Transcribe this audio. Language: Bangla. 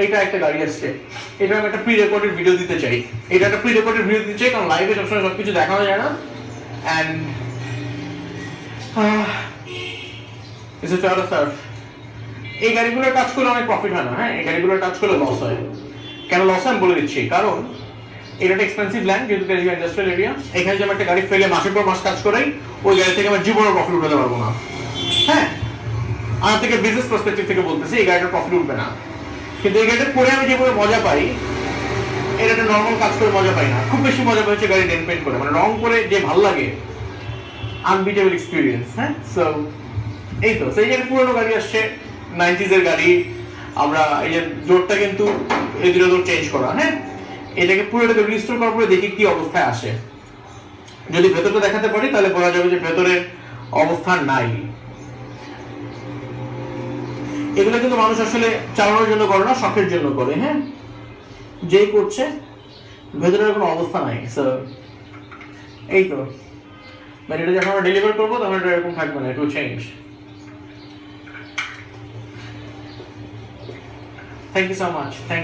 এইটা একটা গাড়ি আসছে, এটা আমি একটা প্রি রেকর্ডেড ভিডিও দিতে চাই, এটা একটা প্রি রেকর্ডেড ভিডিও দিতে চাই, কারণ লাইভে সবসময় সবকিছু দেখানো যায় না। And it's a Toyota Surf. এই গাড়িগুলোর কাজ করলে অনেক প্রফিট হয় না, হ্যাঁ, এই গাড়িগুলোর কাজ করলে লস হয়। কেন লস হয় আমি বলে দিচ্ছি, কারণ এটা একটা এক্সপেন্সিভ ল্যান্ড, যেহেতু ইন্ডাস্ট্রিয়াল এরিয়া। এখানে যে আমি একটা গাড়ি ফেলে মাসের পর মাস কাজ করাই, ওই গাড়ি থেকে আমার জীবনের প্রফিট উঠাতে পারবো না। হ্যাঁ, আমার থেকে বিজনেস পার্সপেক্টিভ থেকে বলতেছি, এই গাড়িটার প্রফিট উঠবে না। কিন্তু এই গাড়িটা করে আমি যেভাবে মজা পাই, এটা একটা নর্মাল কাজ করে মজা পাই না। খুব বেশি মজা পাই হচ্ছে গাড়ি ডেন্ট পেন্ট করে, মানে রং করে যে ভালো লাগে, আনবিটেবল এক্সপিরিয়েন্স। হ্যাঁ, সো এই তো সেই গাড়ি, পুরোনো গাড়ি আসছে, 90s এর গাড়ি। আমরা এই যে জোরটা কিন্তু এই দুটো জোর চেঞ্জ করা, হ্যাঁ, এটাকে পুরোটাকে রিস্টোর করার পরে দেখি কি অবস্থায় আসে। যদি ভেতরটা দেখাতে পারি তাহলে বলা যাবে যে ভেতরের অবস্থা নাই। এগুলো কিন্তু মানুষ আসলে চালানোর জন্য করে না, শখের জন্য করে। হ্যাঁ, যেই করছে ভেতরের কোনো অবস্থা নাই। সো এই তো, মানে এটা যখন আমরা ডেলিভার করবো তখন এটা এরকম থাকবে না, একটু change. Thank you so much. Thank